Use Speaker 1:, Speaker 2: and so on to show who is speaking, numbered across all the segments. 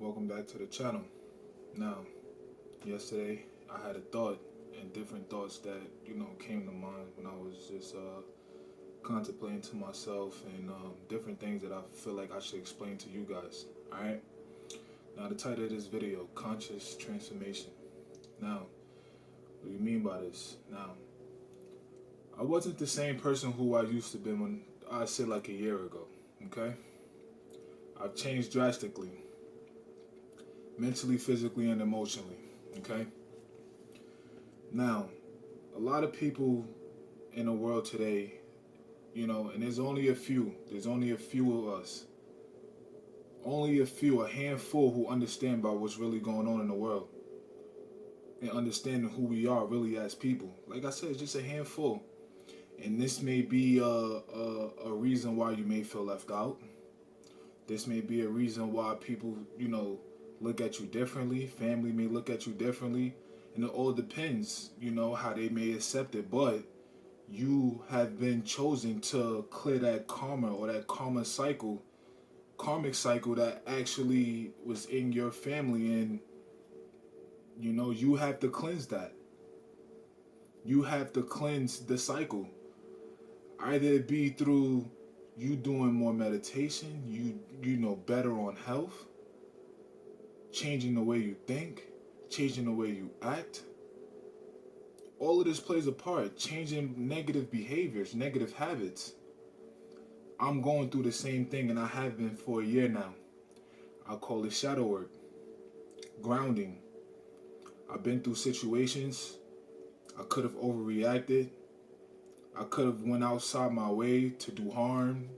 Speaker 1: Welcome back to the channel. Now, yesterday I had a thought and different thoughts that came to mind when I was just contemplating to myself and different things that I feel like I should explain to you guys. All right. Now, the title of this video: conscious transformation. Now, what do you mean by this? Now, I wasn't the same person who I used to be when I said like a year ago. Okay, I've changed drastically, mentally, physically, and emotionally. Okay. Now, a lot of people in the world today, and there's only a few. There's only a few of us. Only a few, a handful who understand about what's really going on in the world and understanding who we are really as people. Like I said, it's just a handful. And this may be a reason why you may feel left out. This may be a reason why people, look at you differently. Family may look at you differently. And it all depends, how they may accept it. But you have been chosen to clear that karma or that karmic cycle that actually was in your family. And, you have to cleanse that. You have to cleanse the cycle. Either it be through you doing more meditation, better on health, changing the way you think, changing the way you act. All of this plays a part, changing negative behaviors, negative habits. I'm going through the same thing and I have been for a year now. I call it shadow work, grounding. I've been through situations. I could have overreacted. I could have went outside my way to do harm.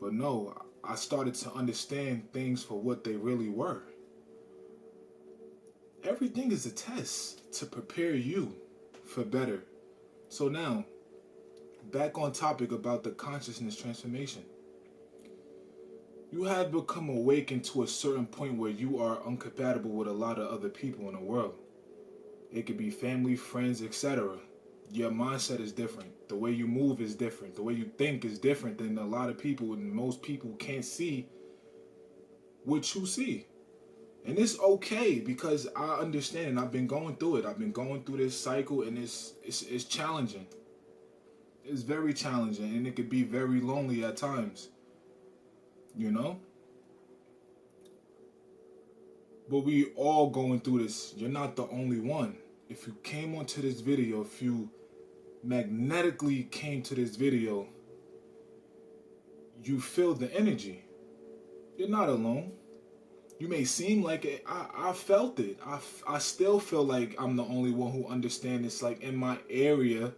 Speaker 1: But no, I started to understand things for what they really were. Everything is a test to prepare you for better. So now, back on topic about the consciousness transformation. You have become awakened to a certain point where you are incompatible with a lot of other people in the world. It could be family, friends, etc. Your mindset is different. The way you move is different. The way you think is different than a lot of people, and most people can't see what you see. And it's okay because I understand. I've been going through it. I've been going through this cycle, and it's challenging. It's very challenging, and it could be very lonely at times. But we all going through this. You're not the only one. If you came onto this video, if you magnetically came to this video, you feel the energy. You're not alone. You may seem like it. I felt it. I still feel like I'm the only one who understands this, like in my area,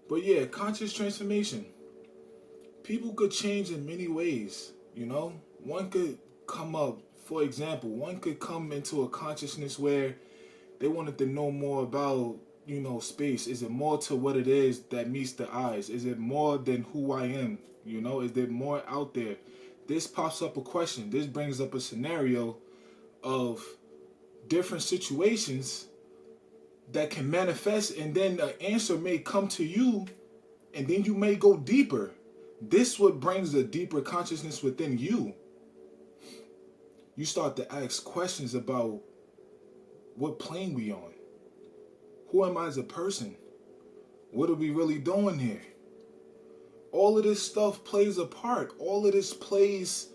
Speaker 1: But yeah, conscious transformation. People could change in many ways, One could come up, for example, one could come into a consciousness where they wanted to know more about, space. Is it more to what it is that meets the eyes? Is it more than who I am? Is there more out there? This pops up a question. This brings up a scenario of different situations that can manifest, and then an answer may come to you, and then you may go deeper. This what brings a deeper consciousness within you. You start to ask questions about what plane we on. Who am I as a person? What are we really doing here? All of this stuff plays a part. All of this plays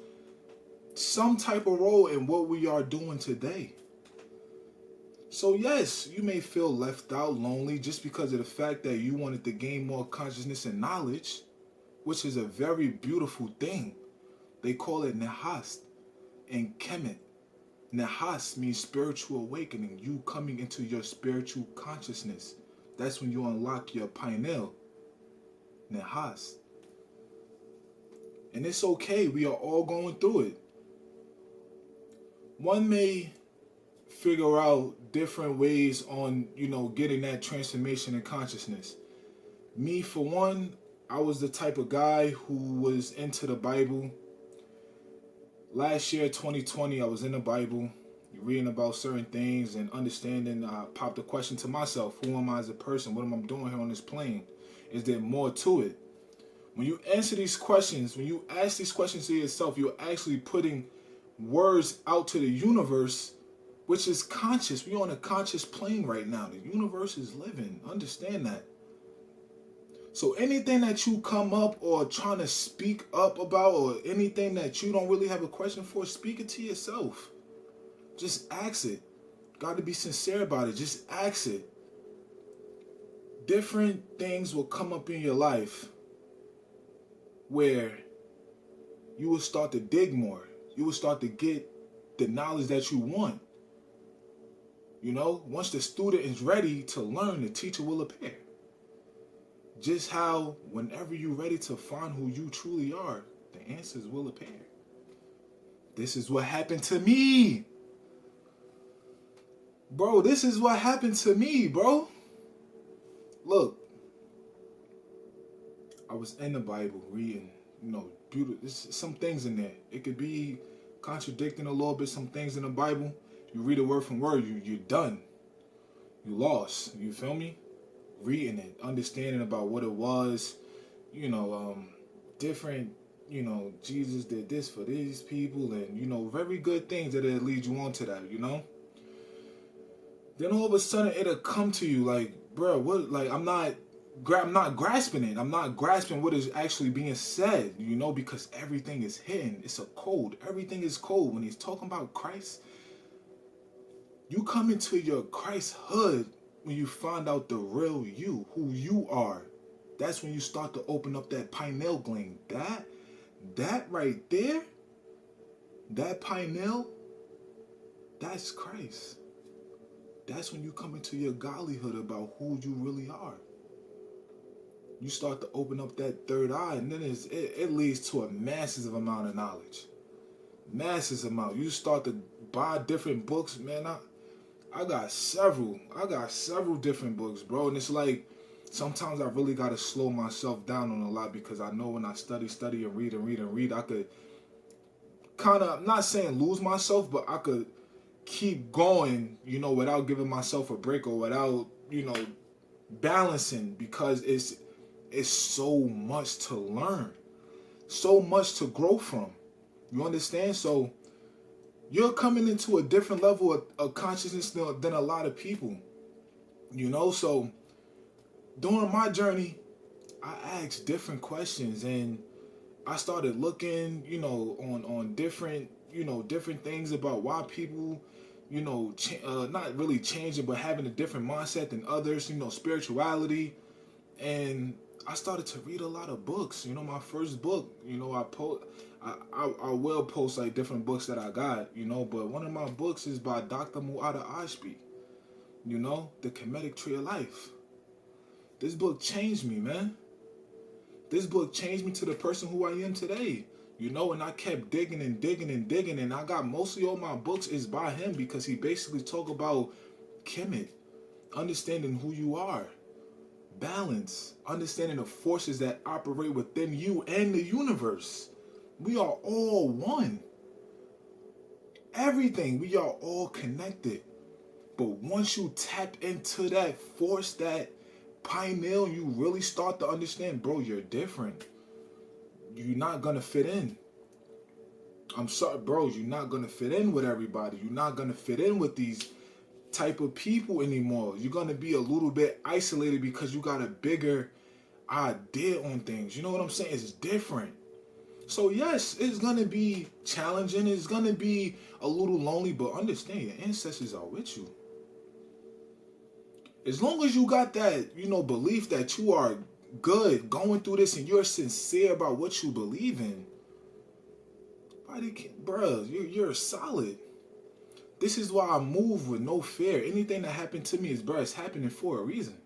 Speaker 1: some type of role in what we are doing today. So yes, you may feel left out, lonely, just because of the fact that you wanted to gain more consciousness and knowledge, which is a very beautiful thing. They call it Nehast and Kemet. Nehas means spiritual awakening, you coming into your spiritual consciousness. That's when you unlock your pineal. Nehas. And it's okay, we are all going through it. One may figure out different ways on, getting that transformation in consciousness. Me, for one, I was the type of guy who was into the Bible. Last year, 2020, I was in the Bible, reading about certain things and understanding. I popped a question to myself: who am I as a person? What am I doing here on this plane? Is there more to it? When you answer these questions, when you ask these questions to yourself, you're actually putting words out to the universe, which is conscious. We're on a conscious plane right now. The universe is living. Understand that. So anything that you come up or trying to speak up about, or anything that you don't really have a question for, speak it to yourself. Just ask it. Got to be sincere about it. Just ask it. Different things will come up in your life where you will start to dig more. You will start to get the knowledge that you want. You know, once the student is ready to learn, the teacher will appear. Just how whenever you're ready to find who you truly are, the answers will appear. This is what happened to me. Bro, this is what happened to me, bro. Look, I was in the Bible reading, beautiful. There's some things in there. It could be contradicting a little bit, some things in the Bible. You read it word from word, you're done. You lost. You feel me? Reading it, understanding about what it was, different, Jesus did this for these people, and, very good things that'll lead you on to that, Then all of a sudden it'll come to you like, bro, what, like, I'm not grasping it. I'm not grasping what is actually being said, because everything is hidden. It's a code. Everything is code. When he's talking about Christ, you come into your Christ hood when you find out the real you, who you are. That's when you start to open up that pineal gland. That right there, that pineal, that's Christ. That's when you come into your godlyhood about who you really are. You start to open up that third eye, and then it leads to a massive amount of knowledge. Massive amount. You start to buy different books, man. I got several different books, bro. And it's like, sometimes I really got to slow myself down on a lot, because I know when I study and read, I could kind of, I'm not saying lose myself, but I could keep going, without giving myself a break, or without, balancing, because it's so much to learn, so much to grow from. You understand? So you're coming into a different level of consciousness than a lot of people, So during my journey, I asked different questions, and I started looking, on different, different things about why people, not really changing, but having a different mindset than others, spirituality. And I started to read a lot of books. My first book, I will post like different books that I got, but one of my books is by Dr. Mu'ada Ashby, The Kemetic Tree of Life. This book changed me, man. This book changed me to the person who I am today, and I kept digging, and I got mostly all my books is by him, because he basically talk about Kemet, understanding who you are, balance, understanding the forces that operate within you and the universe. We are all one. Everything, we are all connected. But once you tap into that force, that pineal, you really start to understand, bro, you're different. You're not going to fit in. I'm sorry, bro, you're not going to fit in with everybody. You're not going to fit in with these type of people anymore. You're going to be a little bit isolated because you got a bigger idea on things. You know what I'm saying? It's different. So yes, it's going to be challenging. It's going to be a little lonely, but understand your ancestors are with you. As long as you got that, belief that you are good going through this and you're sincere about what you believe in, bro, you're solid. This is why I move with no fear. Anything that happened to me is, bro, it's happening for a reason.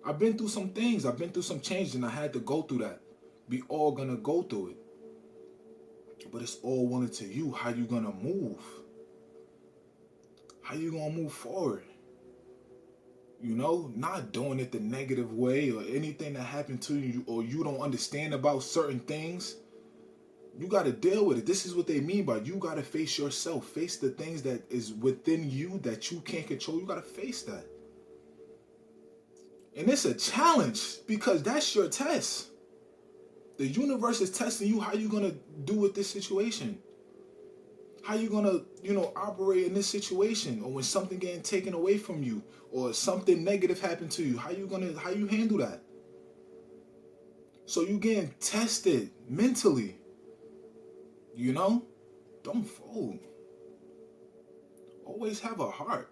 Speaker 1: I've been through some things. I've been through some changes, and I had to go through that. We all gonna go through it. But it's all one to you. How you gonna move? How you gonna move forward? Not doing it the negative way, or anything that happened to you or you don't understand about certain things. You got to deal with it. This is what they mean by you got to face yourself. Face the things that is within you that you can't control. You got to face that. And it's a challenge because that's your test. The universe is testing you. How you gonna do with this situation? How you gonna, operate in this situation, or when something getting taken away from you, or something negative happened to you? How you handle that? So you getting tested mentally. Don't fold. Always have a heart.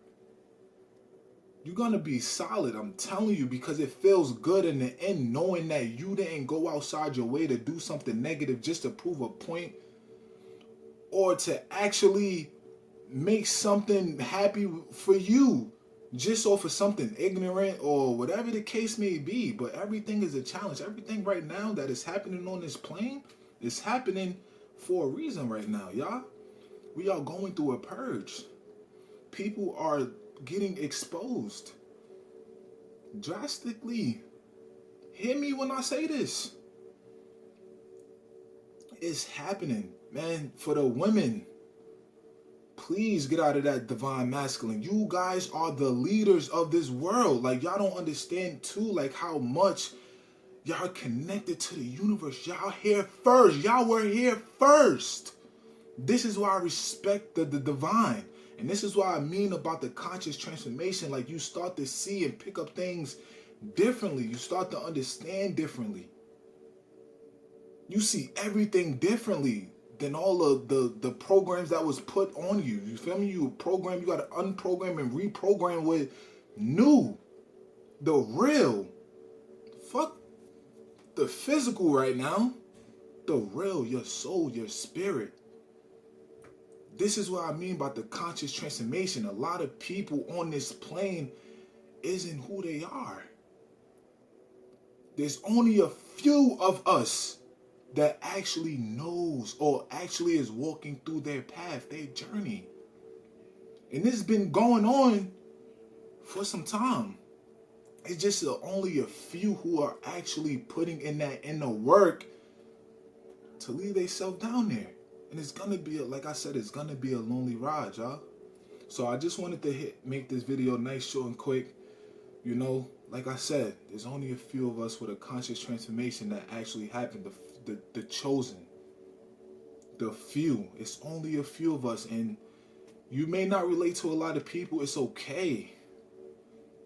Speaker 1: You're gonna be solid, I'm telling you, because it feels good in the end knowing that you didn't go outside your way to do something negative just to prove a point, or to actually make something happy for you just off of something ignorant or whatever the case may be. But everything is a challenge. Everything right now that is happening on this plane is happening for a reason right now, y'all. We are going through a purge. People are getting exposed drastically. Hear me when I say this. It's happening, man. For the women, please get out of that divine masculine. You guys are the leaders of this world. Like, y'all don't understand too, like, how much y'all are connected to the universe. Y'all here first. Y'all were here first. This is why I respect the divine. And this is what I mean about the conscious transformation. Like, you start to see and pick up things differently. You start to understand differently. You see everything differently than all of the programs that was put on you. You feel me? You program, you got to unprogram and reprogram with new, the real. Fuck the physical right now. The real, your soul, your spirit. This is what I mean about the conscious transformation. A lot of people on this plane isn't who they are. There's only a few of us that actually knows or actually is walking through their path, their journey. And this has been going on for some time. It's just only a few who are actually putting in the work to leave themselves down there. And it's gonna be, like I said, it's gonna be a lonely ride, y'all. So I just wanted to make this video nice, short, and quick. Like I said, there's only a few of us with a conscious transformation that actually happened. The chosen, the few. It's only a few of us, and you may not relate to a lot of people. It's okay.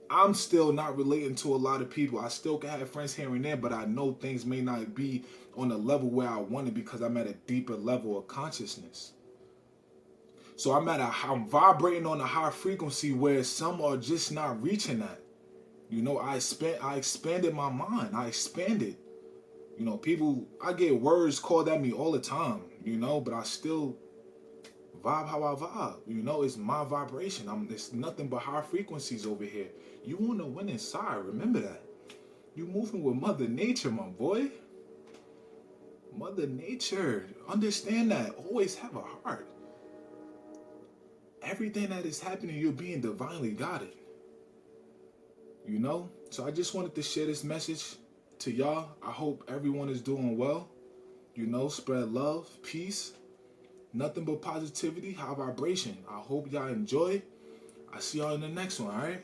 Speaker 1: I'm still not relating to a lot of people. I still can have friends here and there, but I know things may not be on the level where I want it because I'm at a deeper level of consciousness. So I'm vibrating on a high frequency where some are just not reaching that. I expanded my mind. I expanded. I get words called at me all the time, but I still vibe how I vibe. It's my vibration. It's nothing but high frequencies over here. You on the winning side, remember that. You moving with Mother Nature, my boy. Mother Nature. Understand that. Always have a heart. Everything that is happening, you're being divinely guided. So I just wanted to share this message to y'all. I hope everyone is doing well. Spread love, peace, nothing but positivity, high vibration. I hope y'all enjoy. I see y'all in the next one, all right?